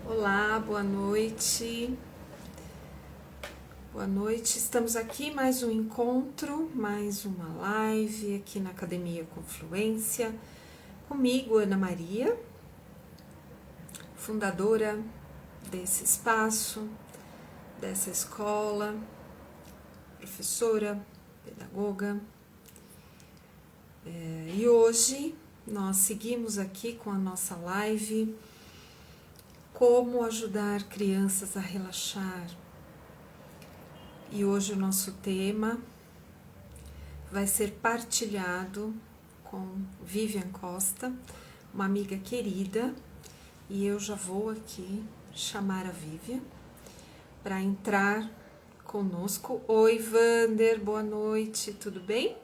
Olá, boa noite. Boa noite. Estamos aqui mais um encontro, mais uma live aqui na Academia Confluência. Comigo, Ana Maria, fundadora desse espaço, dessa escola, professora, pedagoga. E hoje nós seguimos aqui com a nossa live Como ajudar crianças a relaxar. E hoje o nosso tema vai ser partilhado com Vivian Costa, uma amiga querida, e eu já vou aqui chamar a Vivian para entrar conosco. Oi, Vander, boa noite, tudo bem?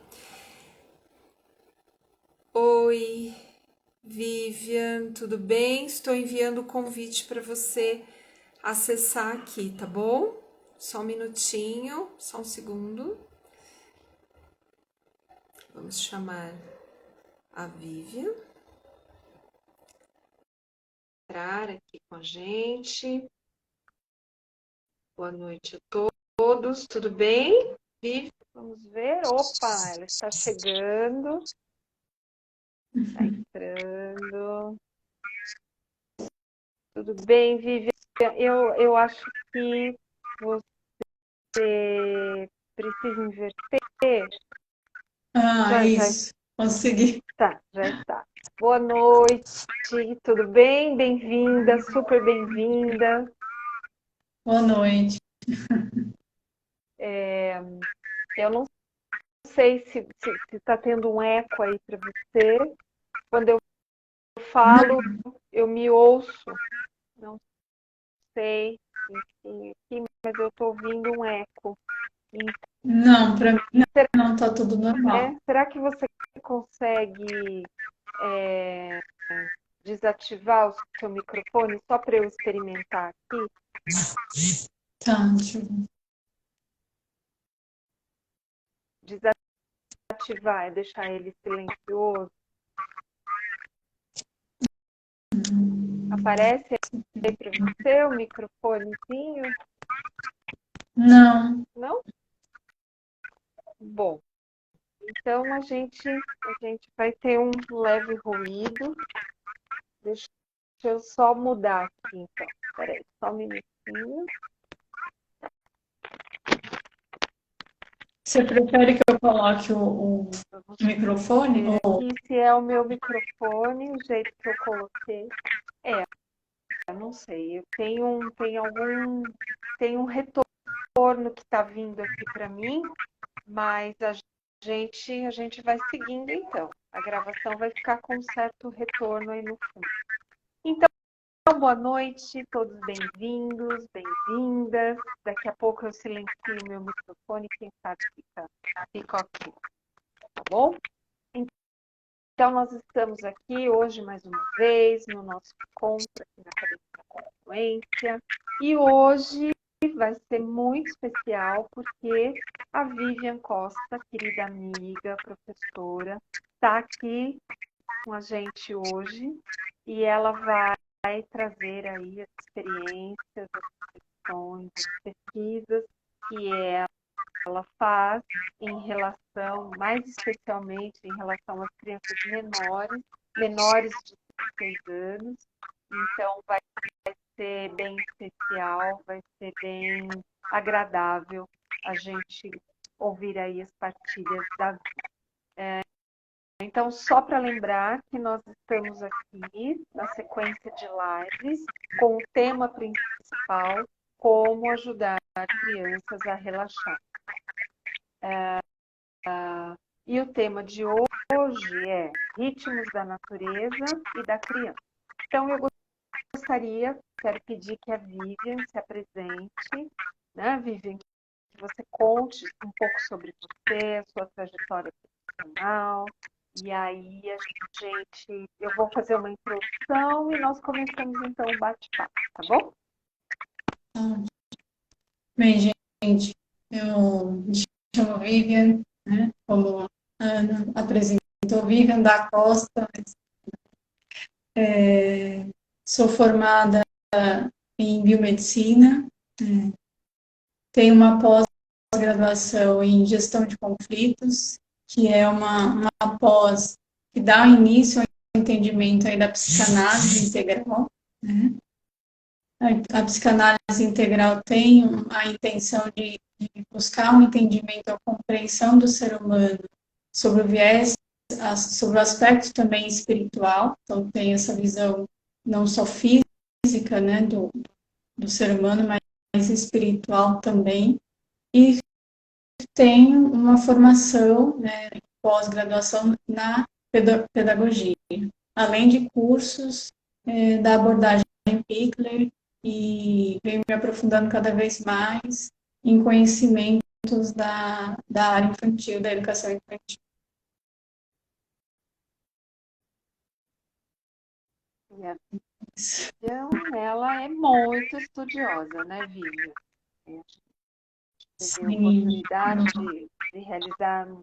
Oi, Vivian, tudo bem? Estou enviando o convite para você acessar aqui, tá bom? Só um minutinho, só um segundo. Vamos chamar a Vivian entrar aqui com a gente. Boa noite a todos, tudo bem? Vivian, vamos ver. Opa, ela está chegando. Está entrando. Tudo bem, Vivian? Eu acho que você precisa inverter. Isso, consegui. Tá, já está. Boa noite, tudo bem? Bem-vinda, super bem-vinda. Boa noite. Eu não sei se está tendo um eco aí para você. Quando eu falo, eu me ouço. Não sei aqui, mas eu estou ouvindo um eco. Não, para mim não, tá tudo normal. Será que você consegue desativar o seu microfone só para eu experimentar aqui? Tá, deixa eu ver. Desativar é deixar ele silencioso. Aparece aí para você o microfonezinho? Não. Não? Bom, então a gente vai ter um leve ruído. Deixa eu só mudar aqui, então. Peraí, só um minutinho. Você prefere que eu coloque o microfone? Ou... Aqui, se é o meu microfone, o jeito que eu coloquei. Eu não sei. Tem um retorno que está vindo aqui para mim, mas a gente vai seguindo então. A gravação vai ficar com um certo retorno aí no fundo. Então, boa noite, todos bem-vindos, bem-vindas. Daqui a pouco eu silencio o meu microfone, quem sabe fica ok, tá bom? Então, nós estamos aqui hoje mais uma vez no nosso encontro aqui na Academia da Confluência. E hoje vai ser muito especial porque a Vivian Costa, querida amiga, professora, está aqui com a gente hoje e ela vai trazer aí as experiências, as reflexões, as pesquisas que ela faz em relação, mais especialmente em relação às crianças menores de 6 anos. Então, vai ser bem especial, vai ser bem agradável a gente ouvir aí as partilhas da vida. Então, só para lembrar que nós estamos aqui na sequência de lives com o tema principal, como ajudar crianças a relaxar. E o tema de hoje é ritmos da natureza e da criança. Então, eu quero pedir que a Vivian se apresente, né, Vivian, que você conte um pouco sobre você, a sua trajetória profissional, e aí eu vou fazer uma introdução e nós começamos então o bate-papo, tá bom? Bem, gente, eu me chamo Vivian, né? Como a Ana apresentou, Vivian da Costa. Sou formada em biomedicina, tem uma pós-graduação em gestão de conflitos, que é uma pós que dá início ao entendimento aí da psicanálise integral, né? A psicanálise integral tem a intenção de buscar um entendimento, a compreensão do ser humano sobre o viés, sobre o aspecto também espiritual, então tem essa visão não só física, né, do ser humano, mas espiritual também, e tem uma formação, né, pós-graduação na pedagogia, além de cursos da abordagem Pickler, e venho me aprofundando cada vez mais em conhecimentos da área infantil, da educação infantil. E a Vivian, ela é muito estudiosa, né, Vivian? A gente teve a Sim, oportunidade de realizarmos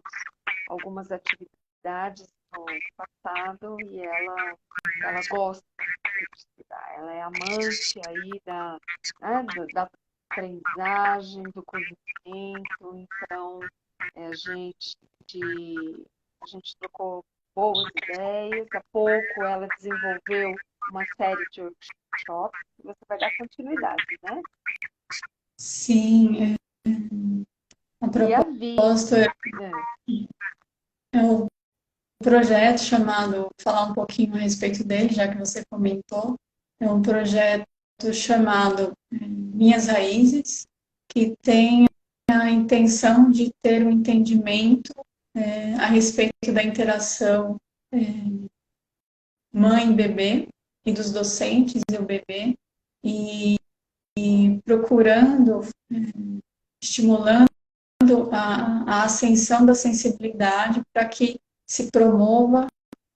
algumas atividades no passado e ela gosta de estudar. Ela é amante aí da aprendizagem, do conhecimento. Então, a gente trocou boas ideias. Há pouco ela desenvolveu uma série de workshops e você vai dar continuidade, né? sim, a E a Vi, proposta é o projeto chamado, falar um pouquinho a respeito dele, já que você comentou, é um projeto chamado Minhas Raízes, que tem a intenção de ter um entendimento a respeito da interação mãe-bebê e dos docentes e o bebê, e procurando, estimulando a ascensão da sensibilidade para que se promova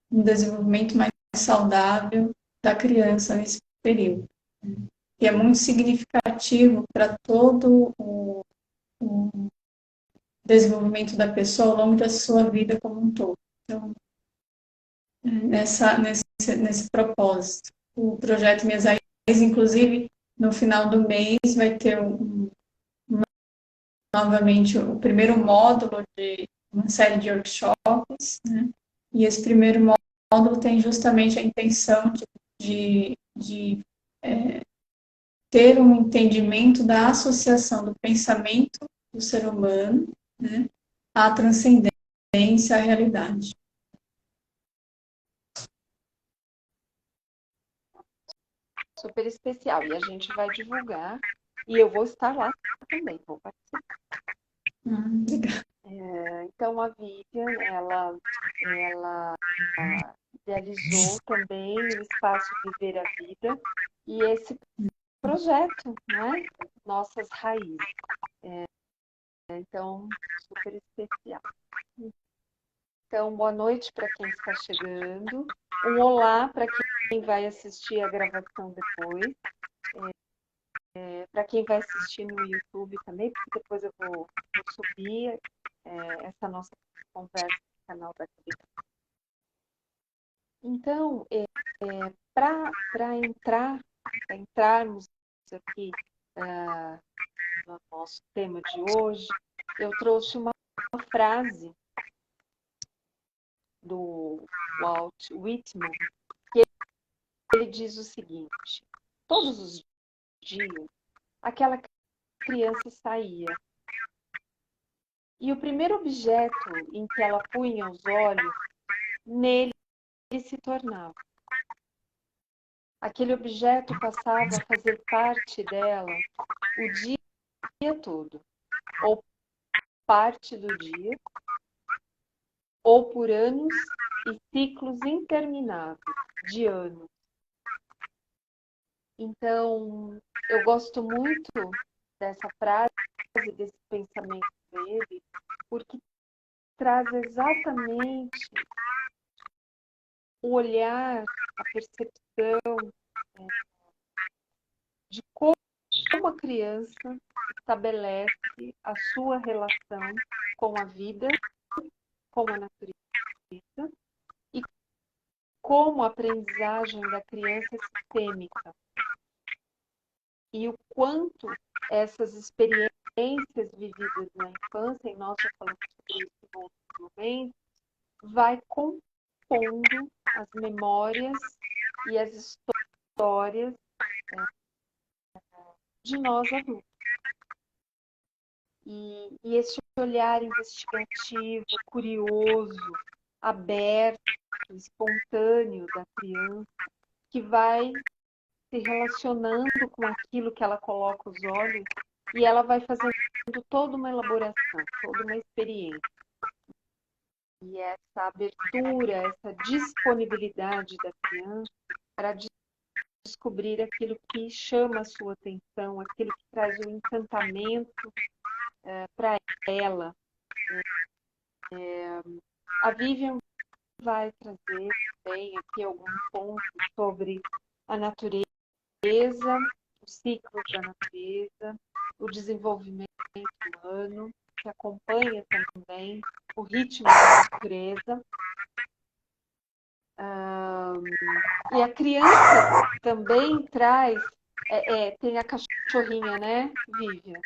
um desenvolvimento mais saudável da criança nesse período. E é muito significativo para todo o desenvolvimento da pessoa ao longo da sua vida como um todo. Então, nesse propósito, o projeto Minhas Raízes, inclusive, no final do mês, vai ter novamente o primeiro módulo de uma série de workshops, né? E esse primeiro módulo tem justamente a intenção de ter um entendimento da associação do pensamento do ser humano, né, à transcendência, à realidade. super especial. E a gente vai divulgar. E eu vou estar lá também, vou participar. Então, a Vivian, ela idealizou também o espaço Viver a Vida e esse projeto, né? Nossas Raízes. Então, super especial. Então, boa noite para quem está chegando. Um olá para quem vai assistir a gravação depois. Para quem vai assistir no YouTube também, porque depois eu vou subir essa nossa conversa no canal da TV. Então, para entrarmos aqui no nosso tema de hoje, eu trouxe uma frase do Walt Whitman, que ele diz o seguinte: todos os dias, aquela criança saía e o primeiro objeto em que ela punha os olhos, nele se tornava. Aquele objeto passava a fazer parte dela o dia todo, ou parte do dia, ou por anos e ciclos intermináveis de anos. Então, eu gosto muito dessa frase, desse pensamento dele, porque traz exatamente o olhar, a percepção de como a criança estabelece a sua relação com a vida, com a natureza, e como a aprendizagem da criança é sistêmica. e o quanto essas experiências vividas na infância, e nós já falamos sobre isso em outros momentos, vai compondo as memórias e as histórias de nós adultos. E esse olhar investigativo, curioso, aberto, espontâneo da criança, que vai se relacionando com aquilo que ela coloca os olhos, e ela vai fazendo toda uma elaboração, toda uma experiência. E essa abertura, essa disponibilidade da criança para descobrir aquilo que chama a sua atenção, aquilo que traz o encantamento para ela. A Vivian vai trazer também aqui alguns pontos sobre a natureza, os ciclos da natureza, o desenvolvimento humano, que acompanha também o ritmo da natureza. E a criança também traz, tem a cachorrinha, né, Vivian?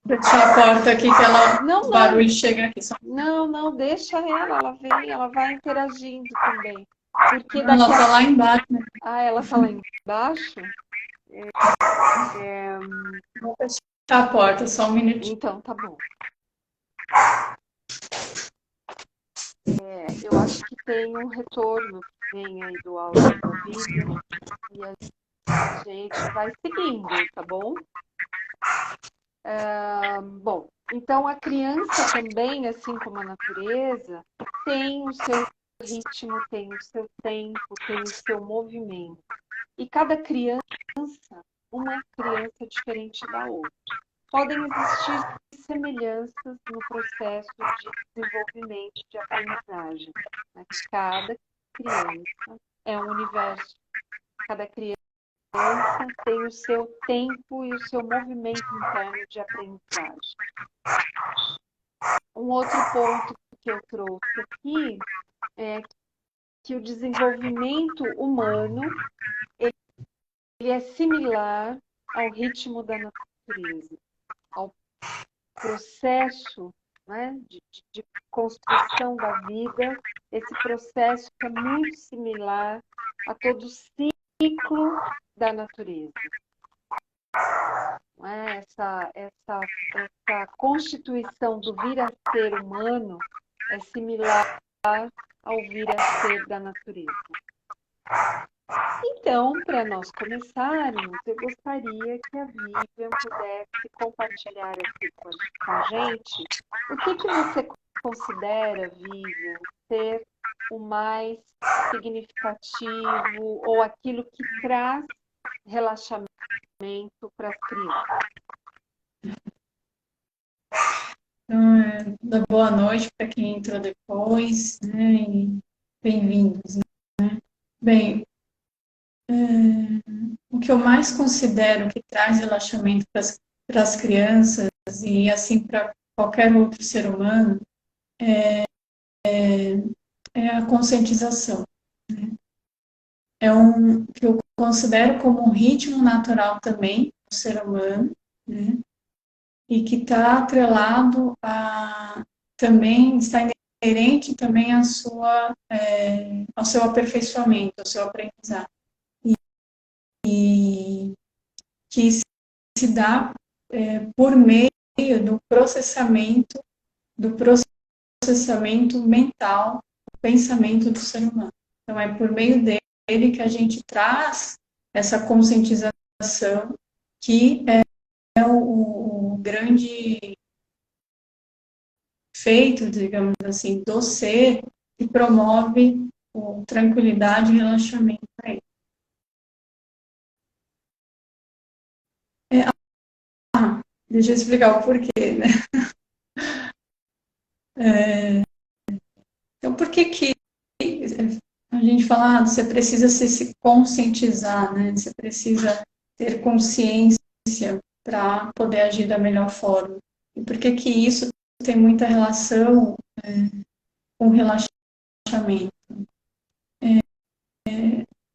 Vou fechar a porta aqui que ela, Não, os barulhos chegam aqui. Não, deixa ela vem, ela vai interagindo também. Porque ela tá lá embaixo, né? Ah, ela tá lá embaixo? Vou fechar a porta, só um minutinho. Então, tá bom. Eu acho que tem um retorno que vem aí do áudio do vídeo e a gente vai seguindo, tá bom? Bom, então a criança também, assim como a natureza, tem o seu ritmo, tem o seu tempo, tem o seu movimento. E cada criança, uma criança diferente da outra. Podem existir semelhanças no processo de desenvolvimento de aprendizagem. Né? Cada criança é um universo. Cada criança tem o seu tempo e o seu movimento interno de aprendizagem. Um outro ponto que eu trouxe aqui é que o desenvolvimento humano ele é similar ao ritmo da natureza, ao processo, né, de construção da vida, esse processo que é muito similar a todo o ciclo da natureza. Essa constituição do vir a ser humano é similar ao vir a ser da natureza. Então, para nós começarmos, eu gostaria que a Vivian pudesse compartilhar aqui com a gente o que você considera, Vivian, ser o mais significativo ou aquilo que traz relaxamento para as crianças. Então, boa noite para quem entrou depois, né, e bem-vindos. Né? Bem, o que eu mais considero que traz relaxamento para as crianças e assim para qualquer outro ser humano é a conscientização. Né? É que eu considero como um ritmo natural também do ser humano, né? E que está atrelado também, está inerente também ao seu aperfeiçoamento, ao seu aprendizado. E que se dá por meio do processamento mental, do pensamento do ser humano. Então, é por meio dele que a gente traz essa conscientização que é o grande feito, digamos assim, do ser que promove tranquilidade e relaxamento para ele. Deixa eu explicar o porquê, né? Então, por que a gente fala, você precisa se conscientizar, né? Você precisa ter consciência para poder agir da melhor forma. E por que isso tem muita relação com relaxamento?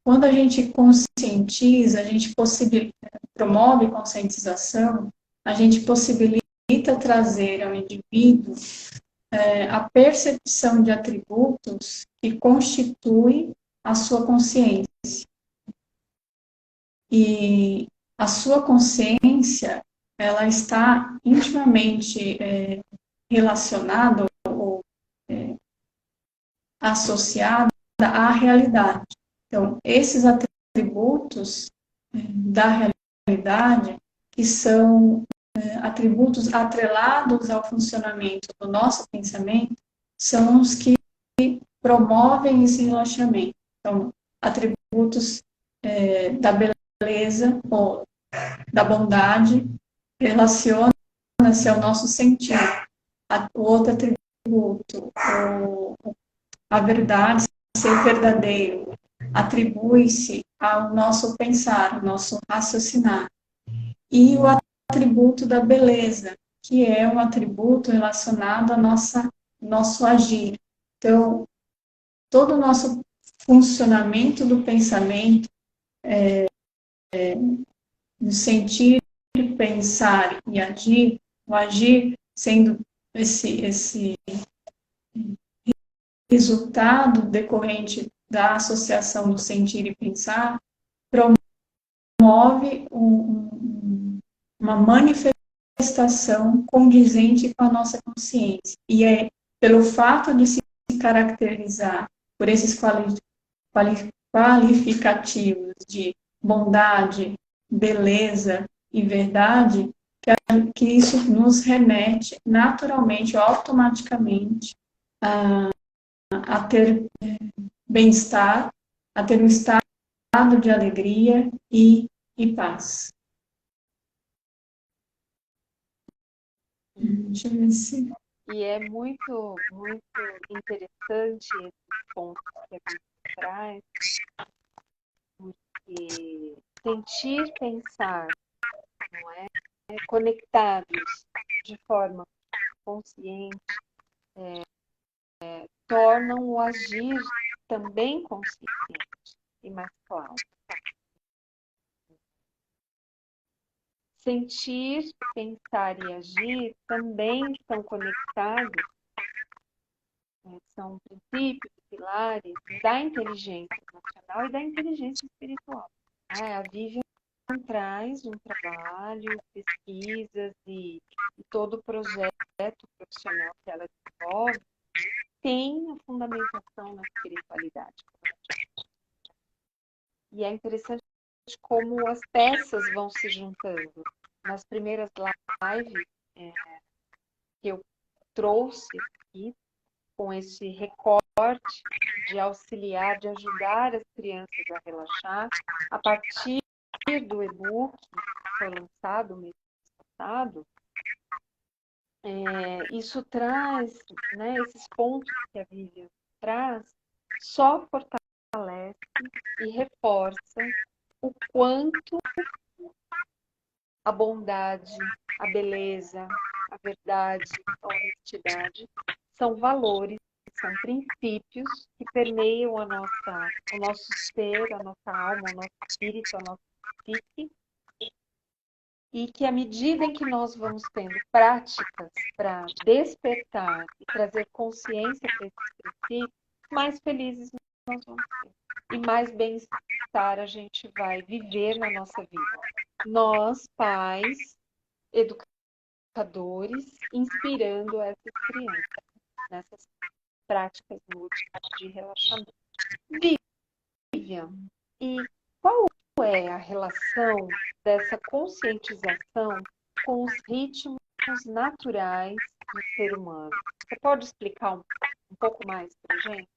Quando a gente conscientiza, a gente possibilita, promove conscientização, a gente possibilita trazer ao indivíduo a percepção de atributos que constituem a sua consciência. E a sua consciência, ela está intimamente relacionada ou associada à realidade. Então, esses atributos da realidade, que são atributos atrelados ao funcionamento do nosso pensamento, são os que promovem esse relaxamento. Então, atributos da beleza ou da bondade relaciona-se ao nosso sentir. O outro atributo, a verdade, ser verdadeiro, atribui-se ao nosso pensar, ao nosso raciocinar. E o atributo da beleza, que é um atributo relacionado ao nosso agir. Então, todo o nosso funcionamento do pensamento, no sentir, pensar e agir, o agir sendo esse resultado decorrente da associação do sentir e pensar, promove uma manifestação condizente com a nossa consciência. E é pelo fato de se caracterizar por esses qualificativos de bondade, beleza e verdade, que isso nos remete naturalmente, automaticamente, a ter bem-estar, a ter um estado de alegria e paz. Deixa eu ver se... E é muito, muito interessante esses pontos que a gente traz, porque sentir, pensar, não é? Conectados de forma consciente, tornam o agir também consciente e mais claro. Sentir, pensar e agir também estão conectados, são princípios, pilares da inteligência emocional e da inteligência espiritual. A Vivian traz um trabalho, pesquisas e todo o projeto profissional que ela desenvolve tem a fundamentação na espiritualidade. E é interessante como as peças vão se juntando. Nas primeiras lives que eu trouxe aqui, com esse recorte de auxiliar, de ajudar as crianças a relaxar, a partir do e-book que foi lançado no mês passado, isso traz, né, esses pontos que a Vivian traz, só fortalece e reforça o quanto a bondade, a beleza, a verdade, a honestidade são valores, são princípios que permeiam o nosso ser, a nossa alma, o nosso espírito, a nossa psique, e que à medida em que nós vamos tendo práticas para despertar e trazer consciência para esses princípios, mais felizes nós vamos ser. E mais bem-estar a gente vai viver na nossa vida. Nós, pais, educadores, inspirando essas crianças nessas práticas lúdicas de relaxamento. Vivian, e qual é a relação dessa conscientização com os ritmos naturais do ser humano? Você pode explicar um pouco mais para a gente?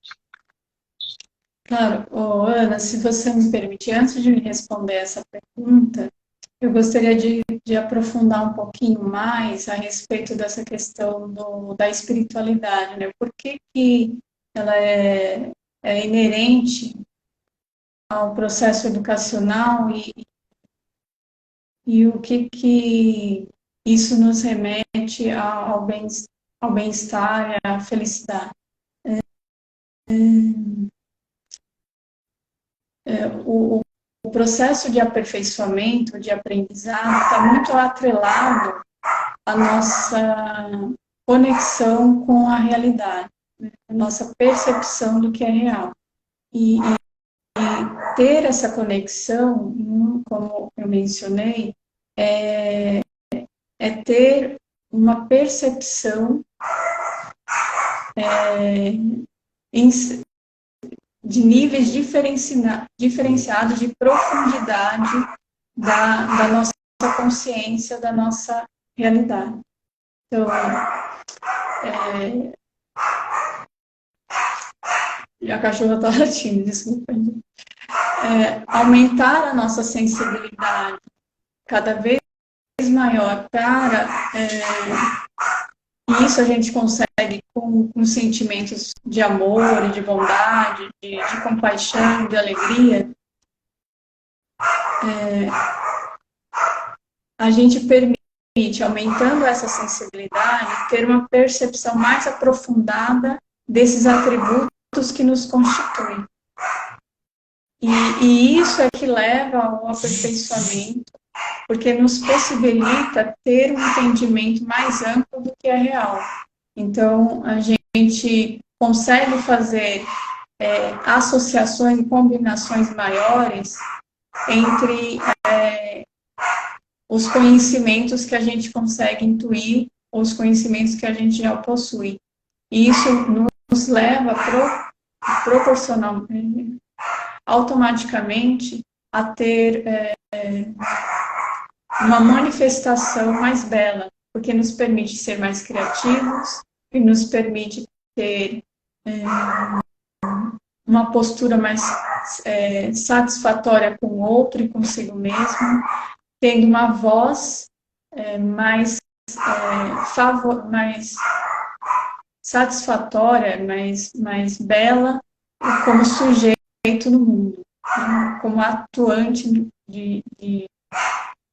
Claro. Ana, se você me permitir, antes de me responder essa pergunta, eu gostaria de aprofundar um pouquinho mais a respeito dessa questão da espiritualidade, né? Por que ela é inerente ao processo educacional e o que isso nos remete ao bem-estar e à felicidade. O processo de aperfeiçoamento, de aprendizado, está muito atrelado à nossa conexão com a realidade, né? A nossa percepção do que é real. E ter essa conexão, como eu mencionei, é ter uma percepção de níveis diferenciados de profundidade da nossa consciência, da nossa realidade. Então, a cachorra está latindo, desculpa. Aumentar a nossa sensibilidade cada vez maior para... E isso a gente consegue com sentimentos de amor e de bondade, de compaixão, de alegria. A gente permite, aumentando essa sensibilidade, ter uma percepção mais aprofundada desses atributos que nos constituem. E isso é que leva ao aperfeiçoamento, porque nos possibilita ter um entendimento mais amplo do que é real. Então, a gente consegue fazer associações e combinações maiores entre os conhecimentos que a gente consegue intuir, ou os conhecimentos que a gente já possui. E isso nos leva proporcionalmente, automaticamente, a ter uma manifestação mais bela, porque nos permite ser mais criativos e nos permite ter uma postura mais satisfatória com o outro e consigo mesmo, tendo uma voz mais satisfatória, mais bela como sujeito no mundo, né? Como atuante de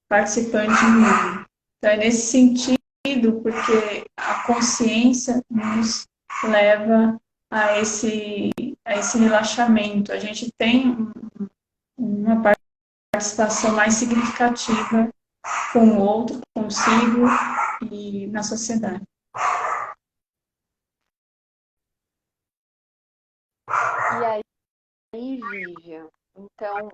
participante no mundo. Então, é nesse sentido, porque a consciência nos leva a esse relaxamento. A gente tem uma participação mais significativa com o outro, consigo e na sociedade. E aí, Vivian, então,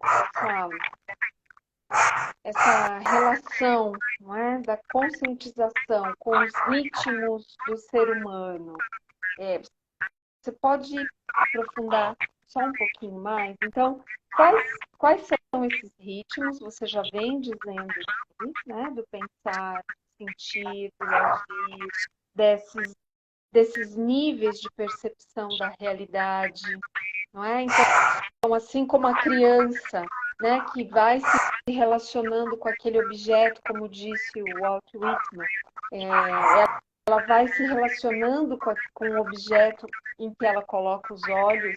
essa relação, não é, da conscientização com os ritmos do ser humano, você pode aprofundar só um pouquinho mais? Então, quais são esses ritmos? Você já vem dizendo aqui, né, do pensar, do sentir, do agir, desses níveis de percepção da realidade, não é? Então, assim como a criança, né, que vai se relacionando com aquele objeto, como disse o Walt Whitman, ela vai se relacionando com o objeto em que ela coloca os olhos,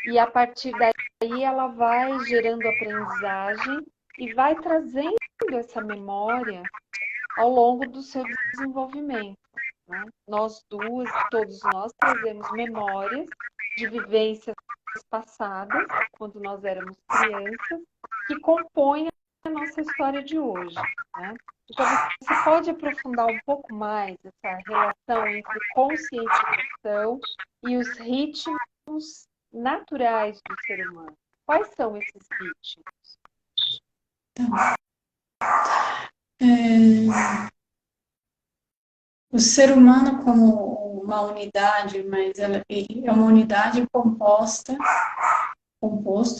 e a partir daí ela vai gerando aprendizagem e vai trazendo essa memória ao longo do seu desenvolvimento, né? Nós duas, todos nós, trazemos memórias de vivências passadas, quando nós éramos crianças, que compõem a nossa história de hoje, né? Então, você pode aprofundar um pouco mais essa relação entre conscientização e os ritmos naturais do ser humano? Quais são esses ritmos? O ser humano como uma unidade, mas ele é uma unidade composto,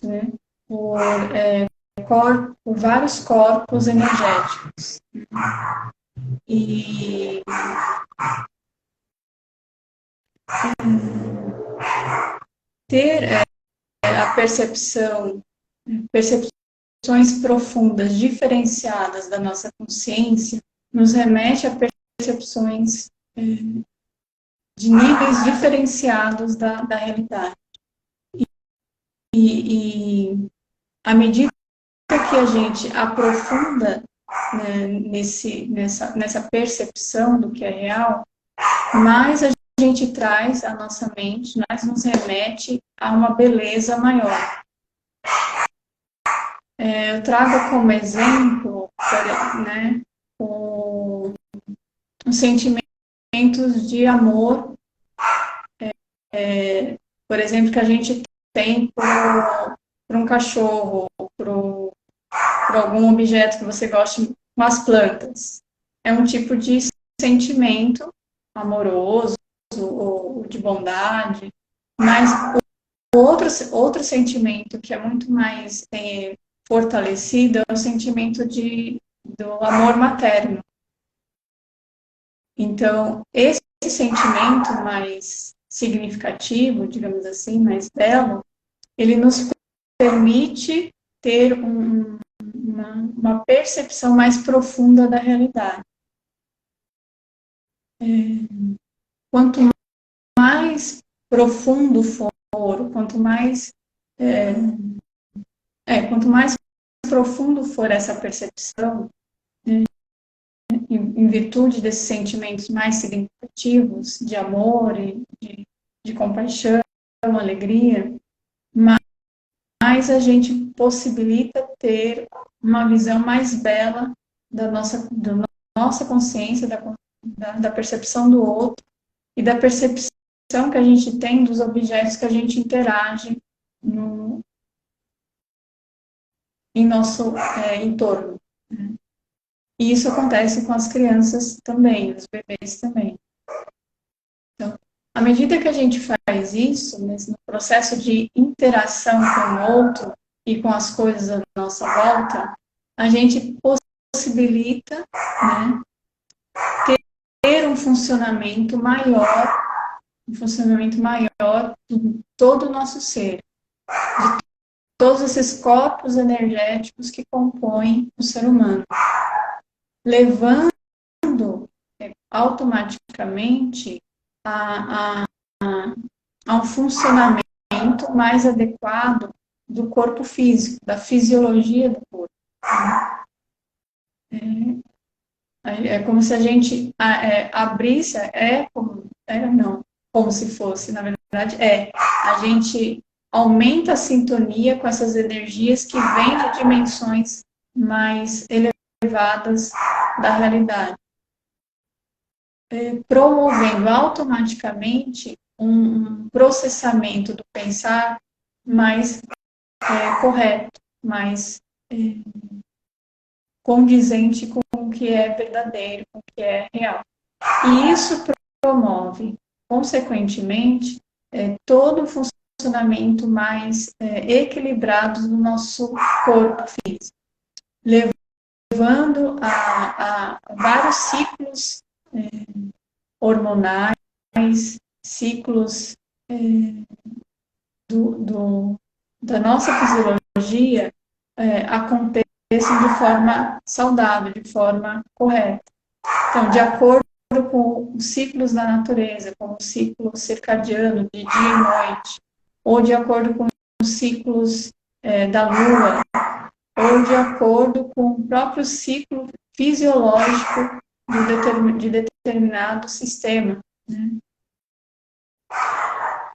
né, por vários corpos energéticos. E ter a percepções profundas, diferenciadas da nossa consciência, nos remete a percepções de níveis diferenciados da realidade. E à medida que a gente aprofunda, né, nessa percepção do que é real, mais a gente traz à nossa mente, mais nos remete a uma beleza maior. Eu trago como exemplo, né, os sentimentos de amor, por exemplo, que a gente tem por um cachorro, por algum objeto que você goste, com as plantas. É um tipo de sentimento amoroso ou de bondade, mas outro sentimento que é muito mais fortalecido é o sentimento do amor materno. Então, esse sentimento mais significativo, digamos assim, mais belo, ele nos permite ter uma percepção mais profunda da realidade. Quanto mais profundo for, quanto mais profundo for essa percepção, em virtude desses sentimentos mais significativos de amor e de compaixão, alegria, mais a gente possibilita ter uma visão mais bela da nossa consciência, da percepção do outro e da percepção que a gente tem dos objetos que a gente interage em nosso entorno. E isso acontece com as crianças também, os bebês também. Então, à medida que a gente faz isso, no processo de interação com o outro e com as coisas à nossa volta, a gente possibilita, né, ter um funcionamento maior de todo o nosso ser, de todos esses corpos energéticos que compõem o ser humano, levando automaticamente a um funcionamento mais adequado do corpo físico, da fisiologia do corpo. É como se a gente abrisse, como se fosse, na verdade, a gente aumenta a sintonia com essas energias que vêm de dimensões mais elevadas da realidade, promovendo automaticamente um processamento do pensar mais correto, mais condizente com o que é verdadeiro, com o que é real. E isso promove, consequentemente, todo o funcionamento mais equilibrado do nosso corpo físico, levando a vários ciclos hormonais, ciclos da nossa fisiologia aconteçam de forma saudável, de forma correta. Então, de acordo com os ciclos da natureza, como o ciclo circadiano de dia e noite, ou de acordo com os ciclos da lua, ou de acordo com o próprio ciclo fisiológico de determinado sistema. Né?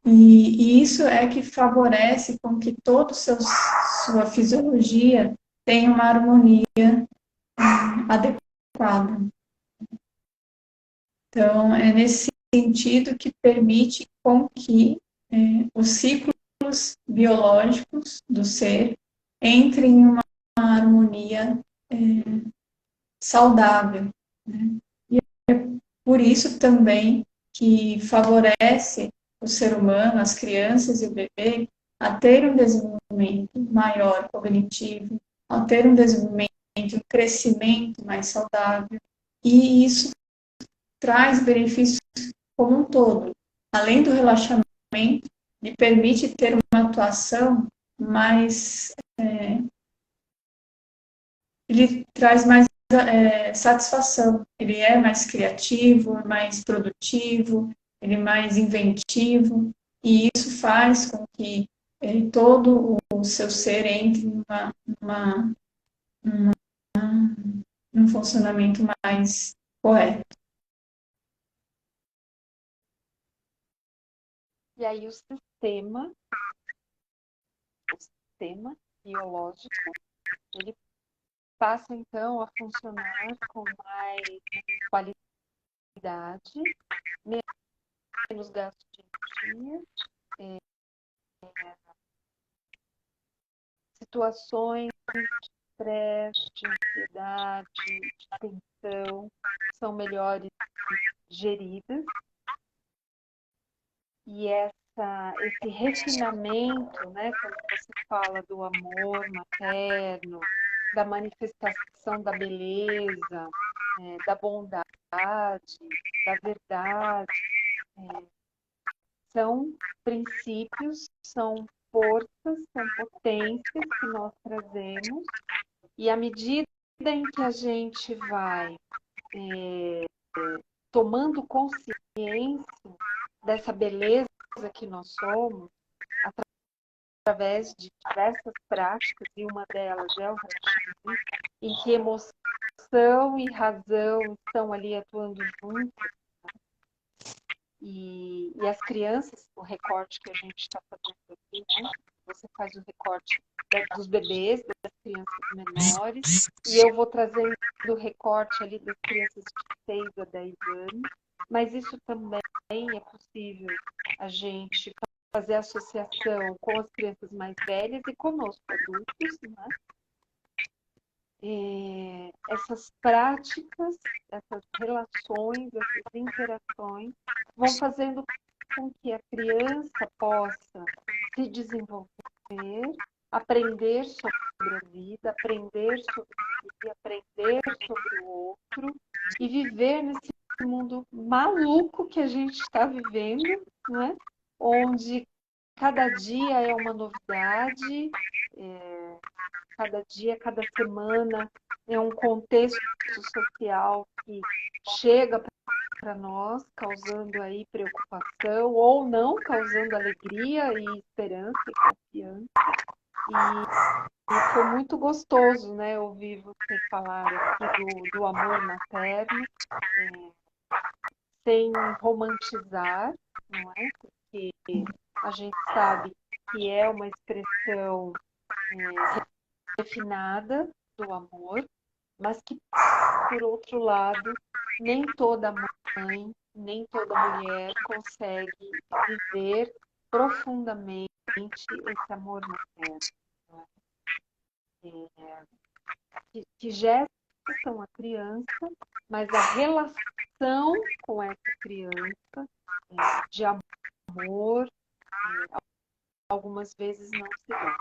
E isso é que favorece com que toda sua fisiologia tenha uma harmonia adequada. Então, é nesse sentido que permite com que os ciclos biológicos do ser entrem em uma harmonia saudável. Né? E é por isso também que favorece o ser humano, as crianças e o bebê, a ter um desenvolvimento maior cognitivo, a ter um desenvolvimento, um crescimento mais saudável. E isso traz benefícios como um todo. Além do relaxamento, lhe permite ter uma atuação mais... ele traz mais satisfação. Ele é mais criativo, mais produtivo, ele é mais inventivo, e isso faz com que todo o seu ser entre num funcionamento mais correto. E aí o sistema biológico ele passa então a funcionar com mais qualidade, menos gasto de energia, situações de estresse, de ansiedade, de tensão são melhores geridas, e esse refinamento, né, quando você fala do amor materno, da manifestação da beleza, da bondade, da verdade, são princípios, são forças, são potências que nós trazemos, e à medida em que a gente vai tomando consciência dessa beleza que nós somos, através de diversas práticas, e uma delas é o Hatha, em que emoção e razão estão ali atuando juntos, e as crianças, o recorte que a gente está fazendo aqui, né? Você faz o recorte dos bebês, das crianças menores, e eu vou trazendo o recorte ali das crianças de 6 a 10 anos, mas isso também é possível a gente fazer associação com as crianças mais velhas e conosco, adultos, né? Essas práticas, essas relações, essas interações vão fazendo com que a criança possa se desenvolver, aprender sobre a vida, aprender sobre si, aprender sobre o outro e viver nesse mundo maluco que a gente está vivendo, não é? Onde cada dia é uma novidade, cada dia, cada semana é um contexto social que chega para nós, causando aí preocupação ou não, causando alegria e esperança e confiança. E foi muito gostoso, né, ouvir você falar aqui do amor materno, sem romantizar, não é? Porque a gente sabe que é uma expressão refinada do amor, mas que, por outro lado, nem toda mãe, nem toda mulher consegue viver profundamente esse amor materno, que gestam a criança, mas a relação com essa criança de amor, algumas vezes não se dá.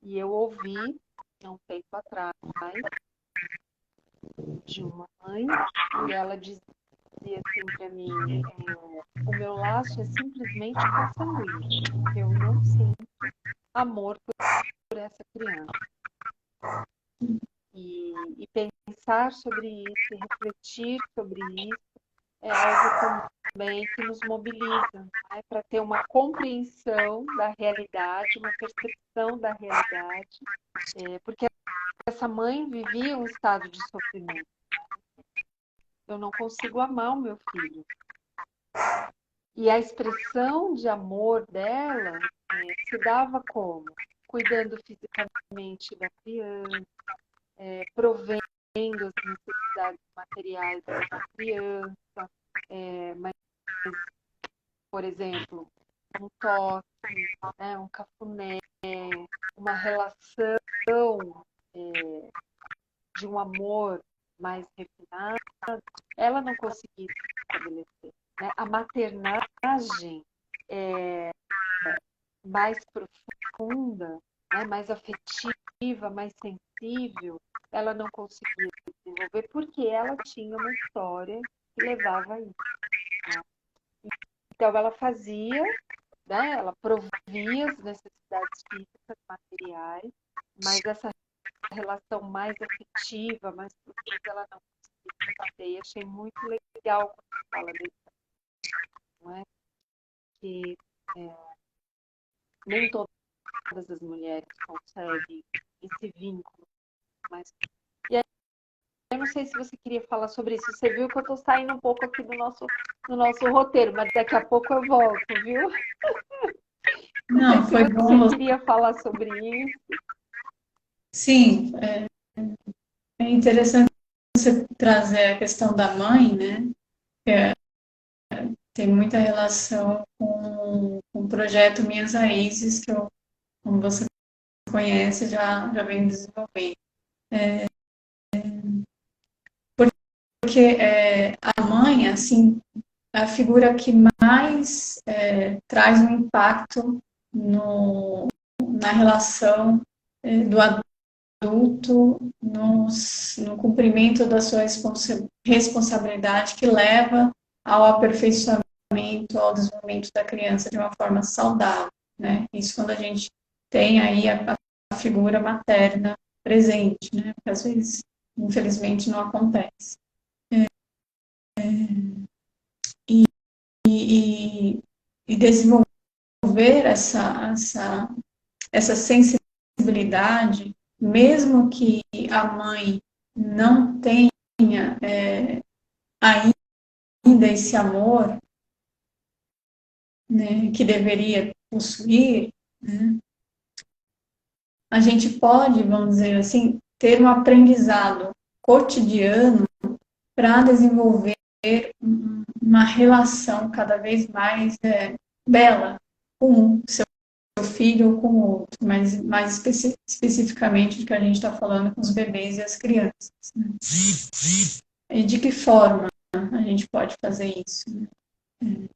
E eu ouvi, há um tempo atrás, de uma mãe, e ela dizia assim para mim, o meu laço é simplesmente consanguíneo, eu não sinto amor por essa criança. E pensar sobre isso, e refletir sobre isso, é algo também que nos mobiliza, né, para ter uma compreensão da realidade, uma percepção da realidade, porque essa mãe vivia um estado de sofrimento. Eu não consigo amar o meu filho. E a expressão de amor dela se dava como? Cuidando fisicamente da criança, provendo as necessidades materiais da criança, mas, por exemplo, um toque, né, um cafuné, uma relação de um amor mais refinado, ela não conseguia estabelecer. Né? A maternagem mais profunda, né, mais afetiva, mais sensível, ela não conseguia desenvolver porque ela tinha uma história que levava a isso. Né? Então ela fazia, né, ela provia as necessidades físicas, materiais, mas essa relação mais afetiva, mais profunda, ela não conseguia fazer. E achei muito legal quando você fala disso, não é? Que nem todas as mulheres conseguem esse vínculo. Mas... E aí, eu não sei se você queria falar sobre isso. Você viu que eu estou saindo um pouco aqui do nosso roteiro, mas daqui a pouco eu volto, viu? Não, foi bom. Você queria falar sobre isso? Sim, é interessante você trazer a questão da mãe, né? Que tem muita relação com o projeto Minhas Raízes, que eu, como você conhece, já vem desenvolvendo. Porque a mãe, assim, é a figura que mais traz um impacto na relação do adulto no cumprimento da sua responsabilidade que leva ao aperfeiçoamento, ao desenvolvimento da criança de uma forma saudável, né? Isso quando a gente tem aí a figura materna presente, né? Porque às vezes, infelizmente, não acontece. E desenvolver essa sensibilidade, mesmo que a mãe não tenha ainda esse amor, né, que deveria possuir, né, a gente pode, vamos dizer assim, ter um aprendizado cotidiano para desenvolver uma relação cada vez mais bela com o seu filho ou com o outro, mas mais especificamente do que a gente está falando com os bebês e as crianças. Né? E de que forma a gente pode fazer isso? Né?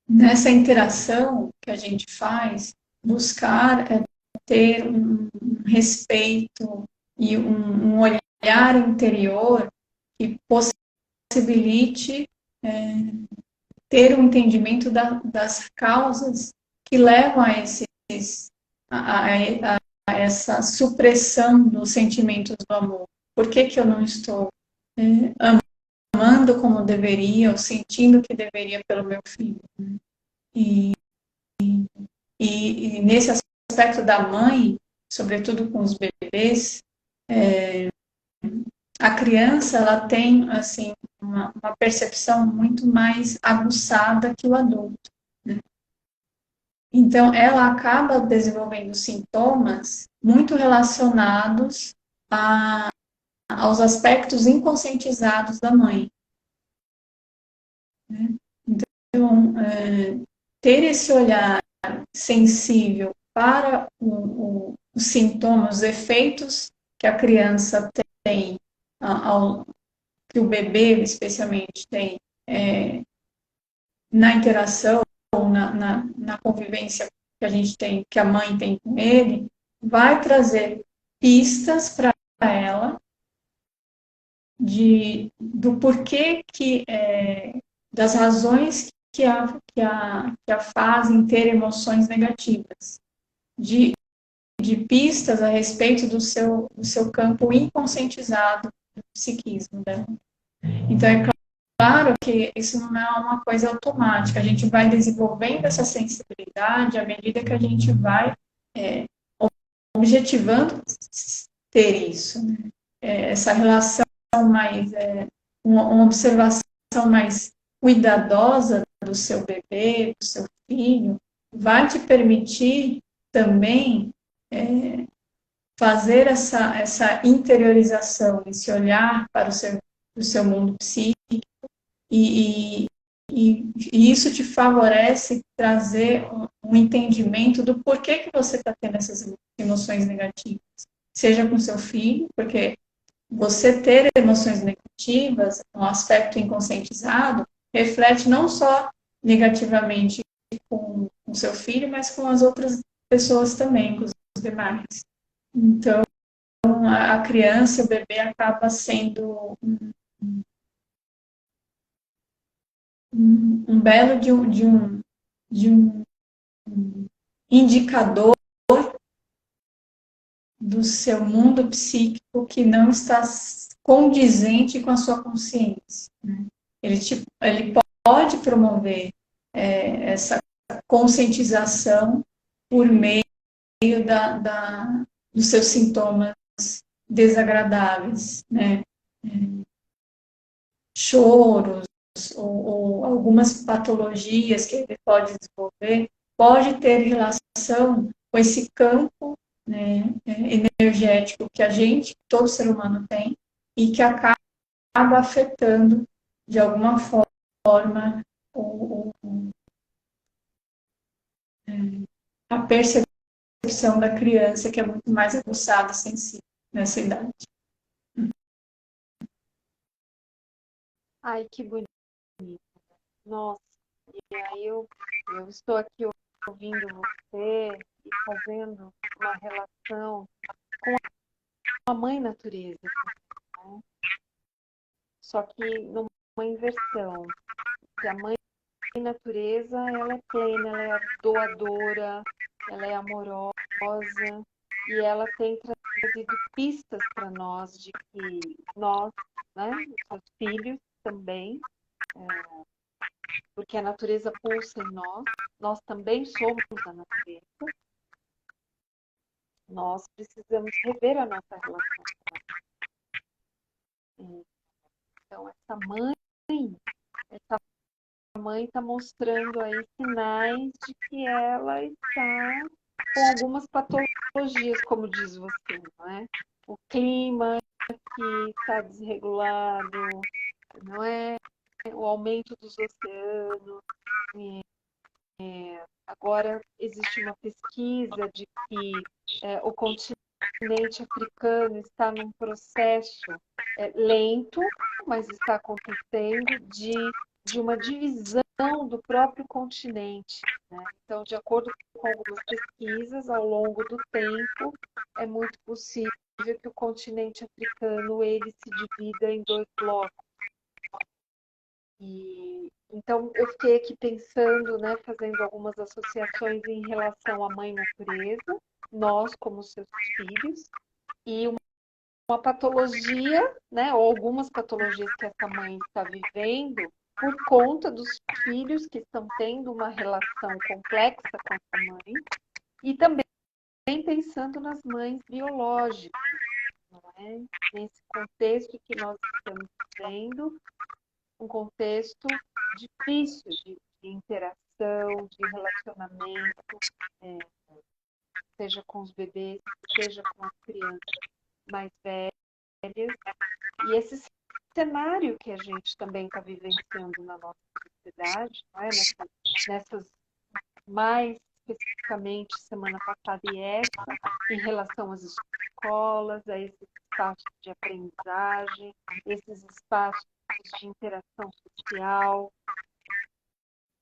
Nessa interação que a gente faz, buscar ter um respeito e um olhar interior que possibilite ter um entendimento das causas que levam a essa supressão dos sentimentos do amor. Por que eu não estou amando como deveria, ou sentindo que deveria pelo meu filho? E, e nesse aspecto da mãe, sobretudo com os bebês, a criança ela tem assim uma percepção muito mais aguçada que o adulto. Né? Então, ela acaba desenvolvendo sintomas muito relacionados aos aspectos inconscientizados da mãe. Né? Então, ter esse olhar sensível para os sintomas, os efeitos que a criança tem, que o bebê especialmente tem na interação, na convivência que a gente tem, que a mãe tem com ele, vai trazer pistas para ela do porquê das razões que a fazem ter emoções negativas, de pistas a respeito do seu campo inconscientizado do psiquismo dela. Então, é claro que isso não é uma coisa automática, a gente vai desenvolvendo essa sensibilidade à medida que a gente vai objetivando ter isso, né? Essa relação mais, uma observação mais cuidadosa do seu bebê, do seu filho, vai te permitir também fazer essa interiorização, esse olhar para o seu mundo psíquico e isso te favorece trazer um entendimento do porquê que você está tendo essas emoções negativas. Seja com seu filho, porque você ter emoções negativas, um aspecto inconscientizado, reflete não só negativamente com seu filho, mas com as outras pessoas também, com os demais. Então, a criança, o bebê, acaba sendo um belo de um indicador do seu mundo psíquico que não está condizente com a sua consciência. Né? Ele pode promover essa conscientização por meio dos seus sintomas desagradáveis, né? Choros ou algumas patologias que ele pode desenvolver, pode ter relação com esse campo, né, energético que a gente, todo ser humano tem, e que acaba afetando, de alguma forma, o, a percepção da criança, que é muito mais aguçada e sensível nessa idade. Ai, que bonito. Nossa, e aí eu estou aqui ouvindo você e fazendo uma relação com a mãe natureza, né? Só que numa inversão, que a mãe natureza, ela é plena, ela é doadora, ela é amorosa e ela tem trazido pistas para nós de que nós, né, os seus filhos também, porque a natureza pulsa em nós também somos a natureza, nós precisamos rever a nossa relação com ela. Então, essa mãe está mostrando aí sinais de que ela está com algumas patologias, como diz você, não é? O clima que está desregulado, não é? O aumento dos oceanos. Agora existe uma pesquisa de que o continente africano está num processo lento, mas está acontecendo de uma divisão do próprio continente, né? Então, de acordo com algumas pesquisas, ao longo do tempo, é muito possível que o continente africano ele se divida em dois blocos. E então eu fiquei aqui pensando, né, fazendo algumas associações em relação à mãe natureza, nós como seus filhos, e uma patologia, né, ou algumas patologias que essa mãe está vivendo por conta dos filhos que estão tendo uma relação complexa com essa mãe, e também pensando nas mães biológicas, não é? Nesse contexto que nós estamos vivendo, um contexto difícil de interação, de relacionamento, seja com os bebês, seja com as crianças mais velhas. E esse cenário que a gente também está vivenciando na nossa sociedade, não é? Nessas mais especificamente semana passada e essa, em relação às escolas, a esses espaços de aprendizagem, esses espaços de interação social,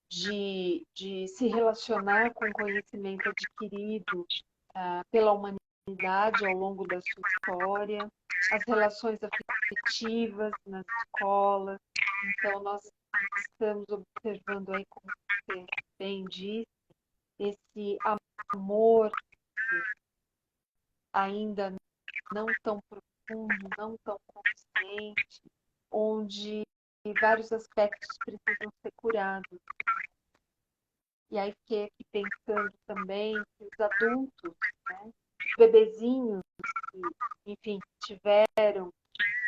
de se relacionar com o conhecimento adquirido pela humanidade ao longo da sua história, as relações afetivas nas escolas. Então, nós estamos observando aí, como você bem disse, esse amor ainda não tão profundo, não tão consciente, onde vários aspectos precisam ser curados. E aí fiquei aqui pensando também que os adultos, né, os bebezinhos que, enfim, tiveram,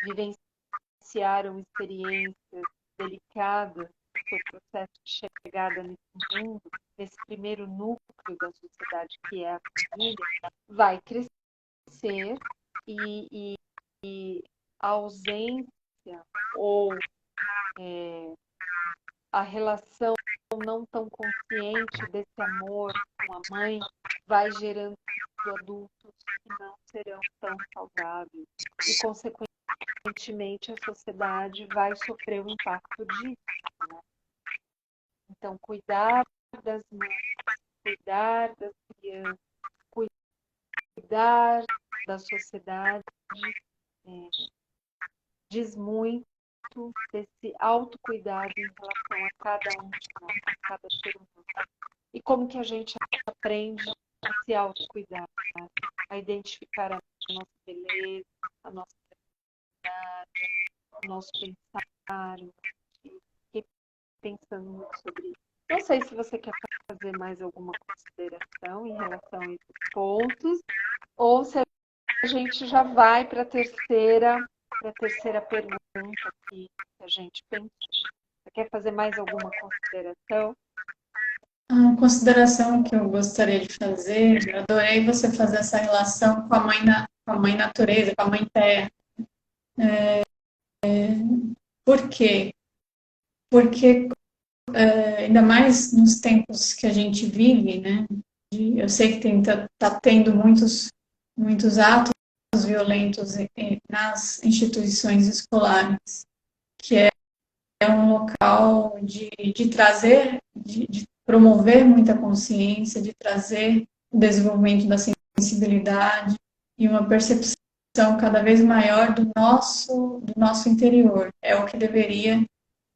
vivenciaram experiências delicadas no seu processo de chegada nesse mundo, nesse primeiro núcleo da sociedade que é a família, vai crescer e a ausência ou a relação não tão consciente desse amor com a mãe vai gerando adultos que não serão tão saudáveis e, consequentemente, a sociedade vai sofrer o impacto disso, né? Então, cuidar das mães, cuidar das crianças, cuidar da sociedade, diz muito desse autocuidado em relação a cada um de nós, a cada ser humano. E como que a gente aprende a se autocuidar, a identificar a nossa beleza, a nossa verdade, o nosso pensar. Fiquei pensando muito sobre isso. Não sei se você quer fazer mais alguma consideração em relação a esses pontos, ou se a gente já vai para a terceira pergunta que a gente pensou. Você quer fazer mais alguma consideração? A consideração que eu gostaria de fazer, eu adorei você fazer essa relação com a com a mãe natureza, com a mãe terra. Por quê? Porque ainda mais nos tempos que a gente vive, né? Eu sei que tá tendo muitos atos violentos nas instituições escolares, que é um local de trazer, de promover muita consciência, de trazer o desenvolvimento da sensibilidade e uma percepção cada vez maior do nosso interior. É o que deveria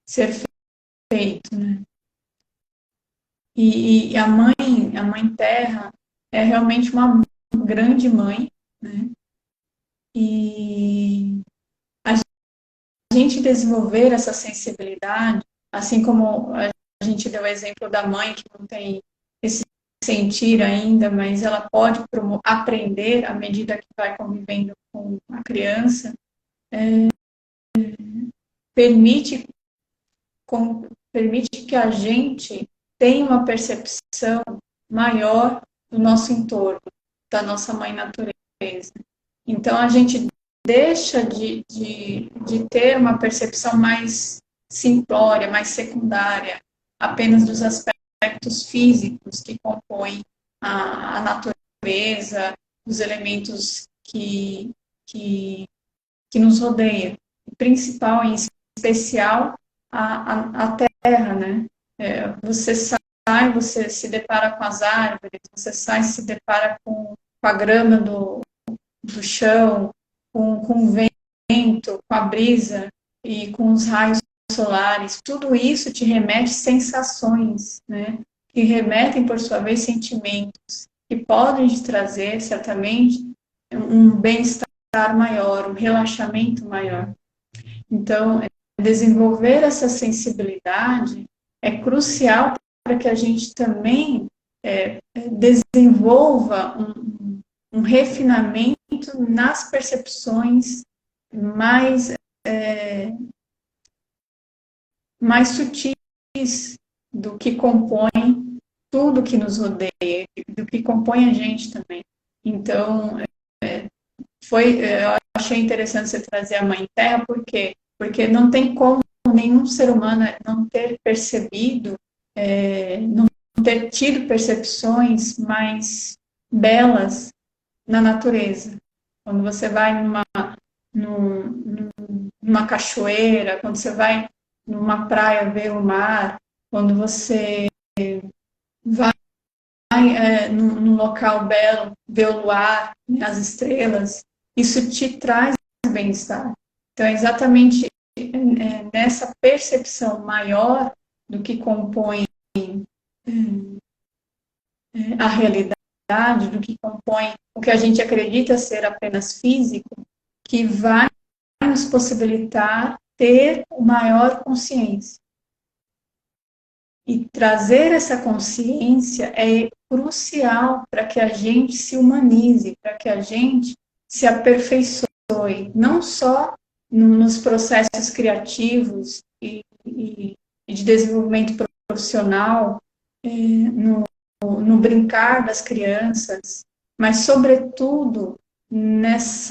ser feito, né? E a mãe terra, é realmente uma grande mãe, né? E a gente desenvolver essa sensibilidade, assim como a gente deu o exemplo da mãe que não tem esse sentir ainda, mas ela pode aprender à medida que vai convivendo com a criança, permite, permite que a gente tenha uma percepção maior do nosso entorno, da nossa mãe natureza. Então, a gente deixa de ter uma percepção mais simplória, mais secundária, apenas dos aspectos físicos que compõem a natureza, os elementos que nos rodeiam. O principal, em especial, a terra, né? Você sai, você se depara com as árvores, você sai, se depara com a grama do chão, com o vento, com a brisa e com os raios solares. Tudo isso te remete sensações, né? Que remetem, por sua vez, sentimentos, que podem te trazer, certamente, um bem-estar maior, um relaxamento maior. Então, desenvolver essa sensibilidade é crucial para que a gente também desenvolva um refinamento nas percepções mais, mais sutis do que compõe tudo que nos rodeia, do que compõe a gente também. Então, eu achei interessante você trazer a Mãe Terra, por quê? Porque não tem como nenhum ser humano não ter percebido, não ter tido percepções mais belas na natureza. Quando você vai numa cachoeira, quando você vai numa praia ver o mar, quando você vai num local belo, ver o luar, as estrelas, isso te traz bem-estar. Então, é exatamente nessa percepção maior do que compõe a realidade, do que compõe o que a gente acredita ser apenas físico, que vai nos possibilitar ter maior consciência. E trazer essa consciência é crucial para que a gente se humanize, para que a gente se aperfeiçoe, não só nos processos criativos e de desenvolvimento profissional, no brincar das crianças, mas, sobretudo, nesse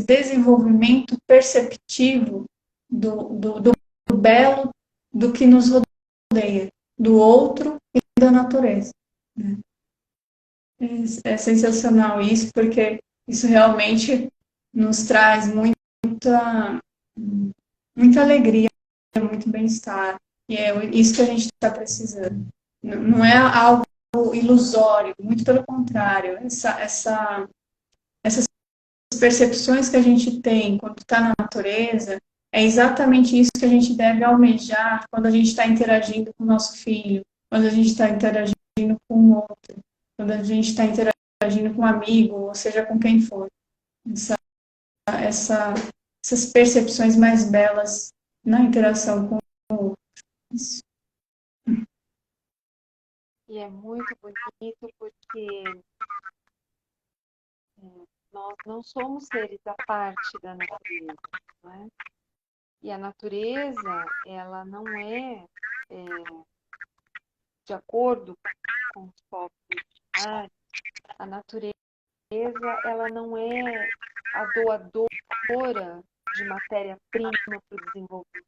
desenvolvimento perceptivo do belo do que nos rodeia, do outro e da natureza. É sensacional isso, porque isso realmente nos traz muita alegria, muito bem-estar. E é isso que a gente está precisando. Não é algo ilusório, muito pelo contrário. Essas percepções que a gente tem quando está na natureza é exatamente isso que a gente deve almejar quando a gente está interagindo com o nosso filho, quando a gente está interagindo com o outro, quando a gente está interagindo com um amigo, ou seja, com quem for. Essas percepções mais belas na interação com o outro. Isso. E é muito bonito porque nós não somos seres à parte da natureza, né? E a natureza, ela não é de acordo com os povos originários, a natureza ela não é a doadora de matéria-prima para o desenvolvimento.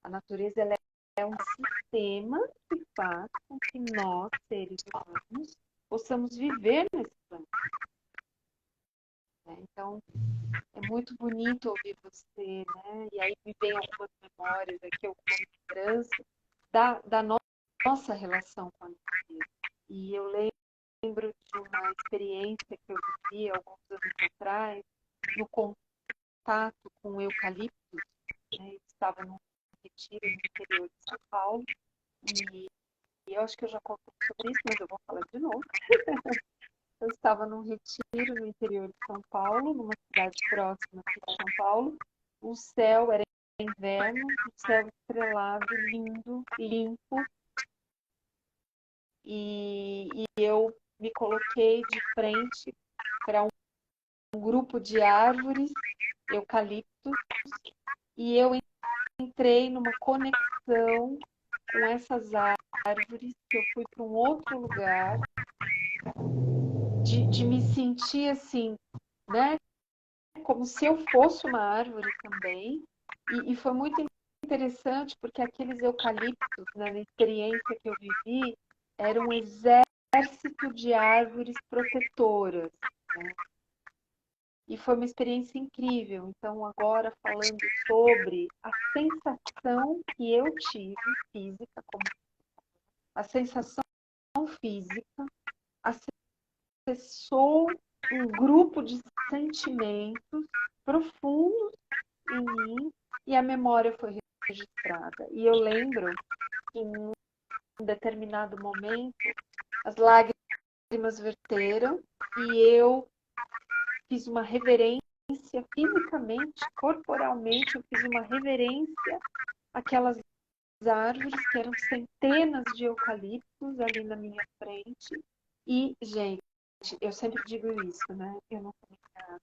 A natureza ela é um sistema que faz com que nós, seres humanos, possamos viver nesse planeta. Então, é muito bonito ouvir você, né? E aí me vem algumas memórias aqui, algumas lembranças da nossa relação com a natureza. E eu lembro de uma experiência que eu vivi alguns anos atrás, no contato com o eucalipto, né? Eu estava num retiro no interior de São Paulo, e eu acho que eu já contei sobre isso, mas eu vou falar de novo. Eu estava num retiro no interior de São Paulo, numa cidade próxima aqui de São Paulo. O céu era inverno, o céu estrelado, lindo, limpo. E eu me coloquei de frente para um grupo de árvores, eucaliptos, e eu entrei numa conexão com essas árvores, que eu fui para um outro lugar, de me sentir assim, né? Como se eu fosse uma árvore também. E foi muito interessante, porque aqueles eucaliptos, né, na experiência que eu vivi, era um exército de árvores protetoras, né? E foi uma experiência incrível. Então, agora falando sobre a sensação que eu tive, física, como a sensação física, acessou um grupo de sentimentos profundos em mim e a memória foi registrada. E eu lembro que em um determinado momento as lágrimas verteram e eu fiz uma reverência fisicamente, corporalmente, eu fiz uma reverência àquelas árvores, que eram centenas de eucaliptos ali na minha frente. E, gente, eu sempre digo isso, né? Eu não falei nada.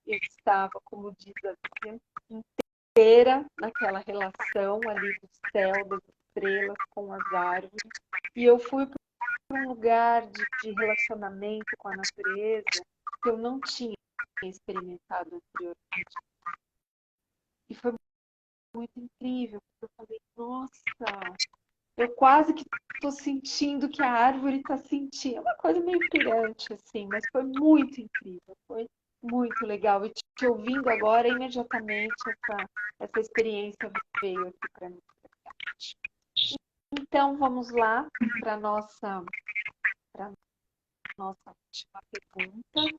Eu estava, como diz a Bíblia, inteira naquela relação ali do céu, das estrelas com as árvores. E eu fui para um lugar de relacionamento com a natureza que eu não tinha experimentado anteriormente. E foi muito incrível, porque eu falei, nossa, eu quase que estou sentindo que a árvore está sentindo. É uma coisa meio pirante, assim, mas foi muito incrível, foi muito legal. E te ouvindo agora, imediatamente essa experiência veio aqui para mim. Então, vamos lá para a nossa última pergunta.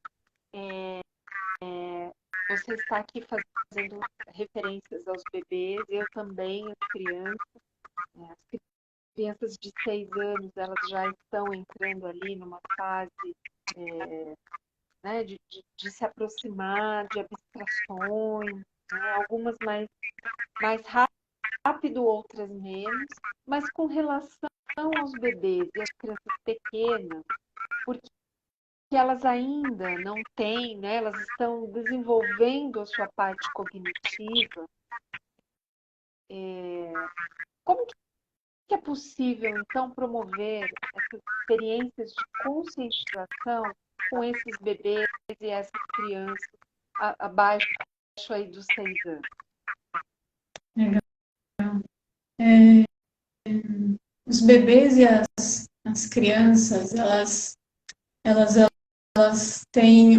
Você está aqui fazendo referências aos bebês, eu também, as crianças. As crianças de 6 anos, elas já estão entrando ali numa fase né, de se aproximar de abstrações, né, algumas mais rápido, outras menos, mas com relação aos bebês e às crianças pequenas, porque elas ainda não têm, né, elas estão desenvolvendo a sua parte cognitiva. Como que é possível, então, promover essas experiências de conscientização com esses bebês e essas crianças abaixo aí dos 6 anos? Legal. Os bebês e as crianças, elas têm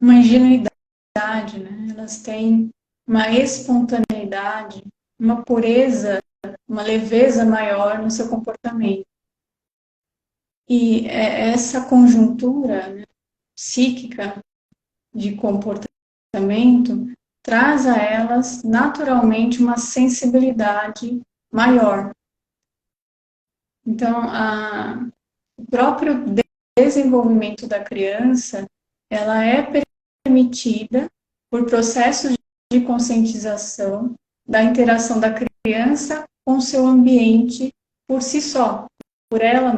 uma ingenuidade, né? Elas têm uma espontaneidade, uma pureza, uma leveza maior no seu comportamento. E essa conjuntura, né, psíquica de comportamento traz a elas naturalmente uma sensibilidade maior. Então, o próprio desenvolvimento da criança, ela é permitida por processos de conscientização da interação da criança com o seu ambiente por si só, por ela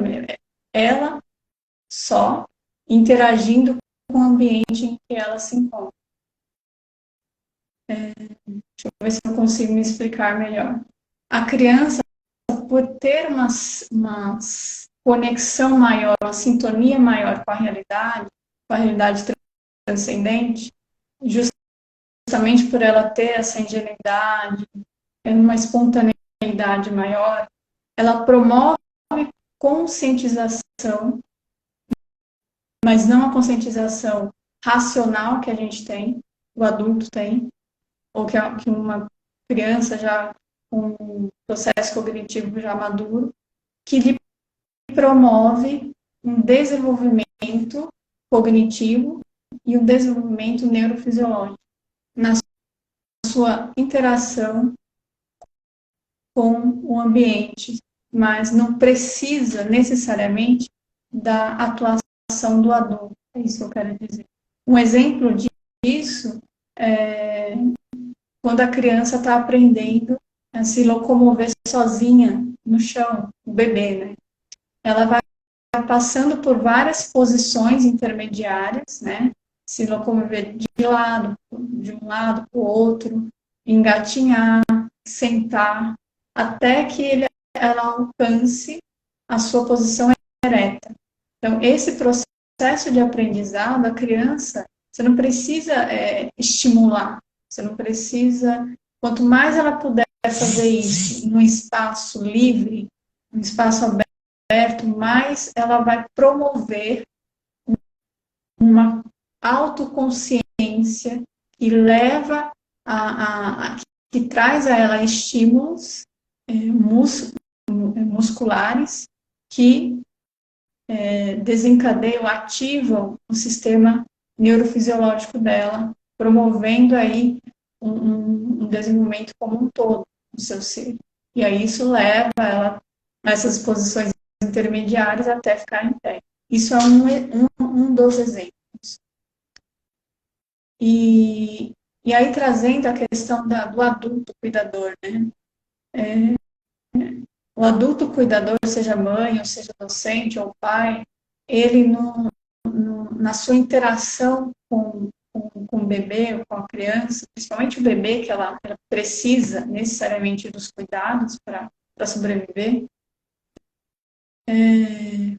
só interagindo com o ambiente em que ela se encontra. Deixa eu ver se eu consigo me explicar melhor. A criança, por ter uma conexão maior, uma sintonia maior com a realidade transcendente, justamente por ela ter essa ingenuidade, uma espontaneidade maior, ela promove conscientização, mas não a conscientização racional que a gente tem, o adulto tem, ou que uma criança já com um processo cognitivo já maduro, que lhe promove um desenvolvimento cognitivo e um desenvolvimento neurofisiológico na sua interação com o ambiente, mas não precisa necessariamente da atuação do adulto. É isso que eu quero dizer. Um exemplo disso é quando a criança está aprendendo a se locomover sozinha no chão, o bebê, né? Ela vai passando por várias posições intermediárias, né? Se locomover de um lado para o outro, engatinhar, sentar, até que ela alcance a sua posição ereta. Então, esse processo de aprendizado, a criança, você não precisa estimular, você não precisa, quanto mais ela puder fazer isso em um espaço livre, um espaço aberto, mais ela vai promover uma autoconsciência que leva que traz a ela estímulos musculares que desencadeiam, ativam o sistema neurofisiológico dela, promovendo aí um desenvolvimento como um todo do seu ser. E aí isso leva ela a essas posições intermediárias até ficar em pé. Isso é um dos exemplos. E aí trazendo a questão do adulto cuidador, né? O adulto cuidador, seja mãe, ou seja docente, ou pai, ele na sua interação com o bebê, ou com a criança, principalmente o bebê, que ela precisa necessariamente dos cuidados para sobreviver,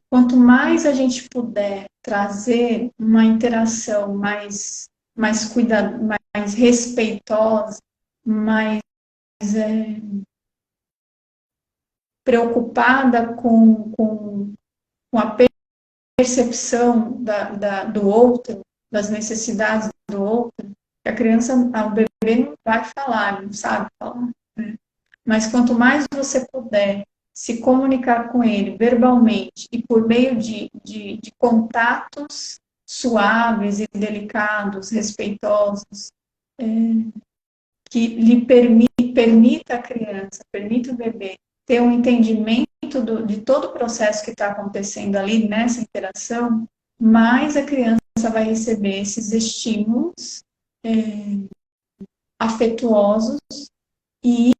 quanto mais a gente puder trazer uma interação mais respeitosa, mais preocupada com a percepção do outro, das necessidades do outro, a criança, o bebê não vai falar, não sabe falar, né? Mas quanto mais você puder se comunicar com ele verbalmente e por meio de contatos suaves e delicados, respeitosos, que lhe permita a criança, permita o bebê ter um entendimento de todo o processo que está acontecendo ali nessa interação, mais a criança vai receber esses estímulos afetuosos, e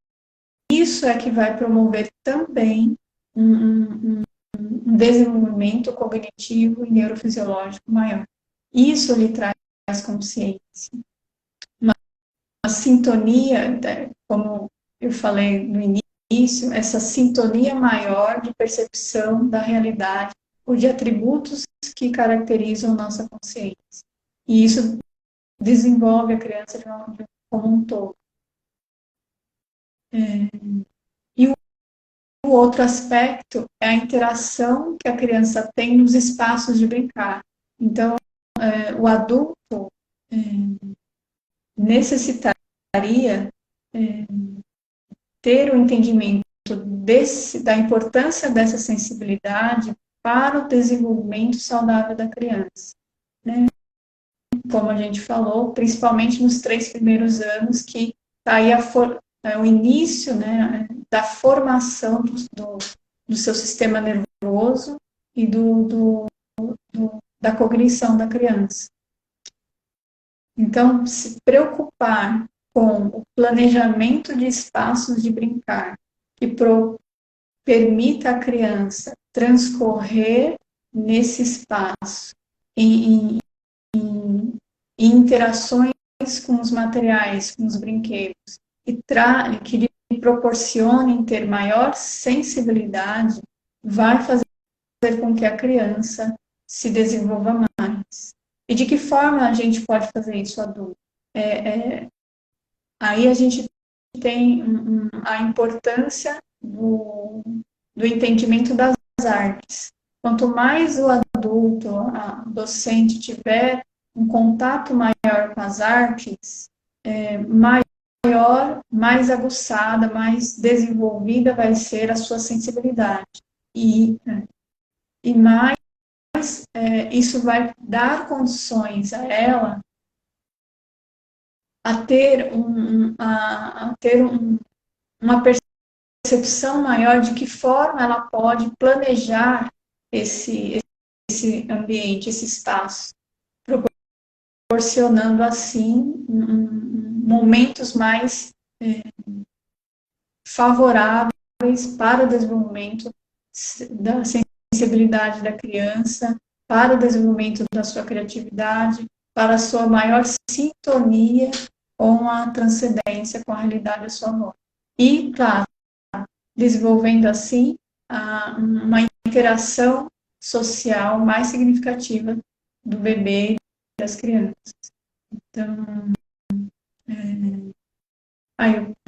isso é que vai promover também um desenvolvimento cognitivo e neurofisiológico maior. Isso lhe traz consciência. Uma sintonia, como eu falei no início, essa sintonia maior de percepção da realidade ou de atributos que caracterizam nossa consciência. E isso desenvolve a criança como um todo. E o outro aspecto é a interação que a criança tem nos espaços de brincar. Então, o adulto necessitaria ter o entendimento da importância dessa sensibilidade para o desenvolvimento saudável da criança, né? Como a gente falou, principalmente nos 3 primeiros anos, que está aí o início, né, da formação do seu sistema nervoso e da cognição da criança. Então, se preocupar com o planejamento de espaços de brincar, que permita à criança transcorrer nesse espaço em interações com os materiais, com os brinquedos, e que lhe proporcionem ter maior sensibilidade, vai fazer com que a criança se desenvolva mais. E de que forma a gente pode fazer isso adulto? Aí a gente tem a importância do entendimento das artes. Quanto mais o adulto, a docente tiver um contato maior com as artes, maior, mais aguçada, mais desenvolvida vai ser a sua sensibilidade. E mais isso vai dar condições a ela a ter, uma percepção maior de que forma ela pode planejar esse ambiente, esse espaço, proporcionando assim momentos mais favoráveis para o desenvolvimento da sensibilidade da criança, para o desenvolvimento da sua criatividade, para a sua maior sintonia com a transcendência, com a realidade à sua volta. E, claro, desenvolvendo assim uma interação social mais significativa do bebê e das crianças. Então,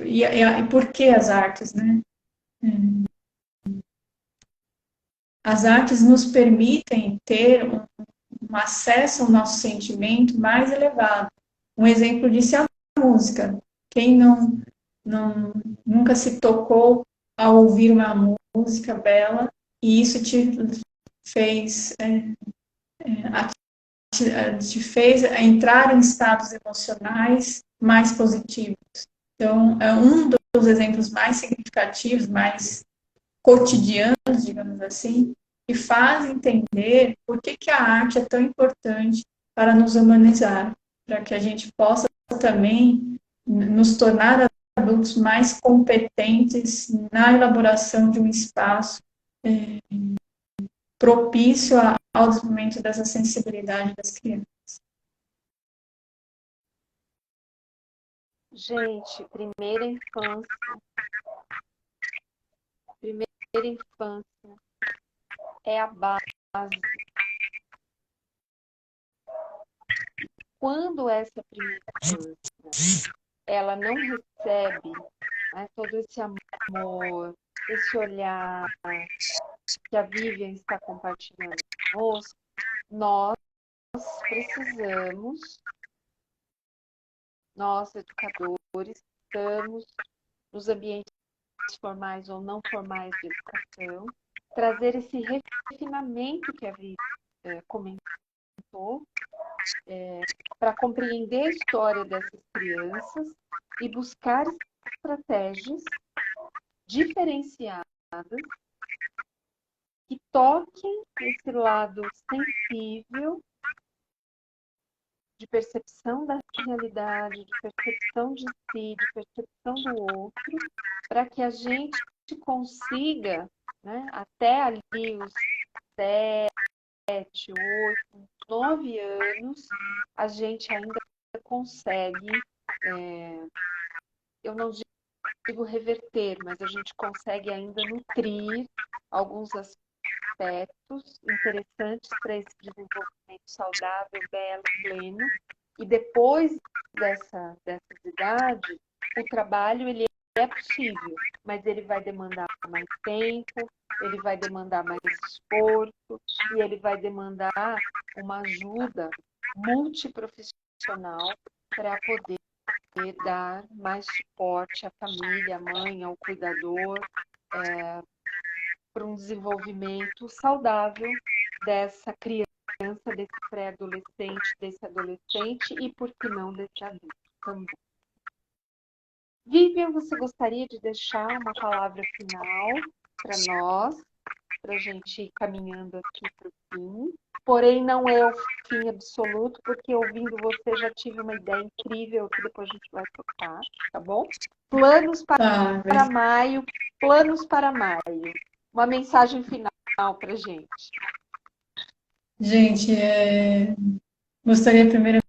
e por que as artes, né? As artes nos permitem ter um acesso ao nosso sentimento mais elevado. Um exemplo disso é a música. Quem nunca se tocou ao ouvir uma música bela e isso te fez entrar em estados emocionais mais positivos. Então, é um dos exemplos mais significativos, mais cotidianos, digamos assim, que faz entender por que a arte é tão importante para nos humanizar, para que a gente possa também nos tornar adultos mais competentes na elaboração de um espaço propício ao desenvolvimento dessa sensibilidade das crianças. Gente, primeira infância é a base. Quando essa primeira infância ela não recebe, né, todo esse amor, esse olhar que a Vivian está compartilhando conosco, nós precisamos, nós educadores, estamos nos ambientes formais ou não formais de educação, trazer esse refinamento que a Vivian comentou, para compreender a história dessas crianças e buscar estratégias diferenciadas que toquem esse lado sensível de percepção da realidade, de percepção de si, de percepção do outro, para que a gente consiga, né, até ali os 7, 8, 9 anos, a gente ainda consegue, eu não digo reverter, mas a gente consegue ainda nutrir alguns aspectos interessantes para esse desenvolvimento saudável, belo, pleno. E depois dessas idades, o trabalho ele é possível, mas ele vai demandar mais tempo, ele vai demandar mais esforço e ele vai demandar uma ajuda multiprofissional para poder dar mais suporte à família, à mãe, ao cuidador, para um desenvolvimento saudável dessa criança, desse pré-adolescente, desse adolescente e, por que não, desse adulto também. Vivian, você gostaria de deixar uma palavra final para nós, para a gente ir caminhando aqui para o fim? Porém, não é o fim absoluto, porque ouvindo você já tive uma ideia incrível que depois a gente vai tocar, tá bom? Planos para maio, planos para maio. Uma mensagem final para a gente. Gente, gostaria primeiramente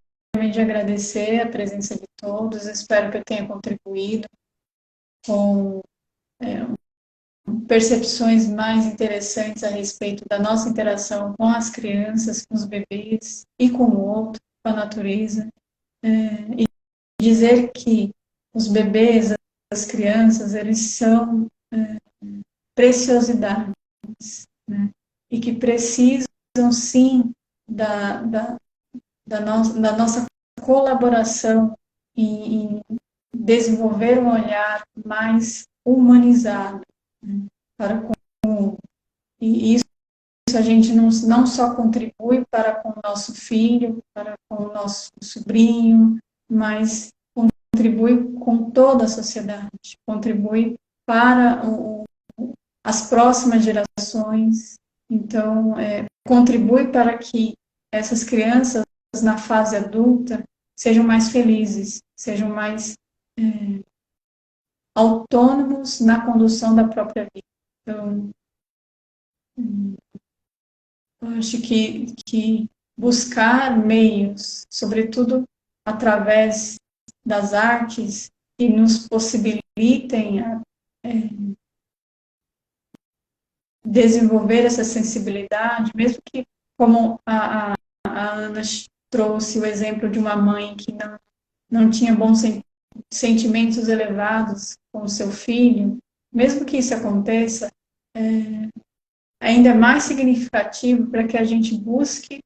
de agradecer a presença de todos, espero que eu tenha contribuído com percepções mais interessantes a respeito da nossa interação com as crianças, com os bebês e com o outro, com a natureza. E dizer que os bebês, as crianças, eles são preciosidades, né? E que precisam, sim, da nossa colaboração em desenvolver um olhar mais humanizado, né, para com o mundo. E isso a gente não só contribui para com o nosso filho, para com o nosso sobrinho, mas contribui com toda a sociedade, contribui para as próximas gerações. Então, contribui para que essas crianças, na fase adulta, sejam mais felizes, sejam mais autônomos na condução da própria vida. Então, eu acho que buscar meios, sobretudo através das artes, que nos possibilitem desenvolver essa sensibilidade, mesmo que, como a Ana trouxe o exemplo de uma mãe que não tinha bons sentimentos elevados com o seu filho, mesmo que isso aconteça, ainda é mais significativo para que a gente busque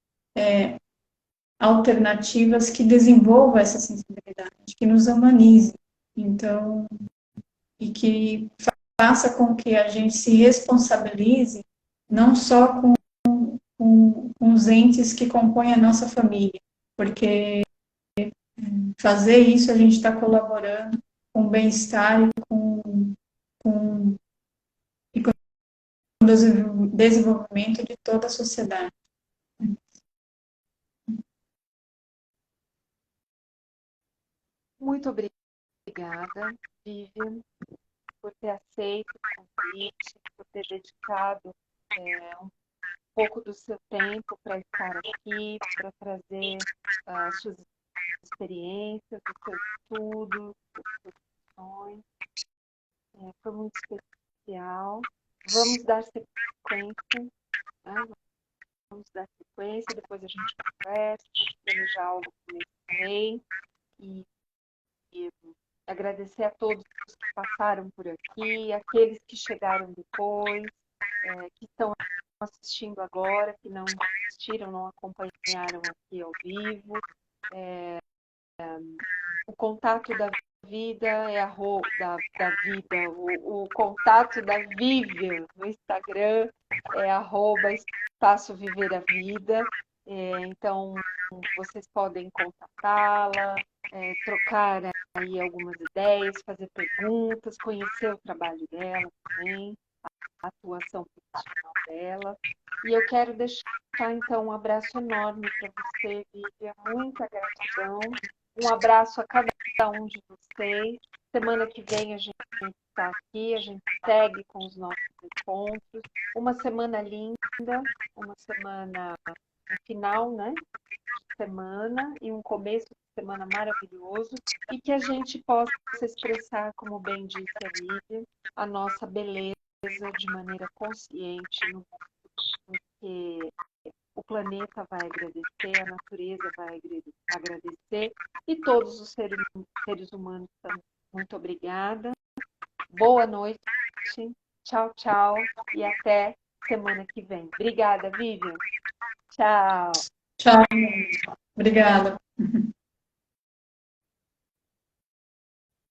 alternativas que desenvolvam essa sensibilidade, que nos humanize, então, e que faça com que a gente se responsabilize não só com os entes que compõem a nossa família, porque fazer isso a gente está colaborando com o bem-estar e com o desenvolvimento de toda a sociedade. Muito obrigada, Vivian, por ter aceito o convite, por ter dedicado um pouco do seu tempo para estar aqui, para trazer as suas experiências, o seu estudo, as suas questões. Foi muito especial. Vamos dar sequência, né? Vamos dar sequência, depois a gente conversa, desejar algo para o mês que vem e agradecer a todos que passaram por aqui, aqueles que chegaram depois, que estão assistindo agora, que não assistiram, não acompanharam aqui ao vivo. O contato da vida é da vida, o contato da Vivian no Instagram é @espaço viver a vida. Então vocês podem contatá-la, trocar aí algumas ideias, fazer perguntas, conhecer o trabalho dela também, a atuação profissional dela. E eu quero deixar então um abraço enorme para você, Vivian, muita gratidão. Um abraço a cada um de vocês. Semana que vem a gente está aqui, a gente segue com os nossos encontros. Uma semana linda, uma semana, um final, né, de semana e um começo de semana maravilhoso, e que a gente possa expressar, como bem disse a Vivian, a nossa beleza de maneira consciente no mundo, porque o planeta vai agradecer, a natureza vai agradecer e todos os seres humanos também. Muito obrigada. Boa noite. Tchau, tchau. E até semana que vem. Obrigada, Vivian. Tchau. Tchau. Obrigada.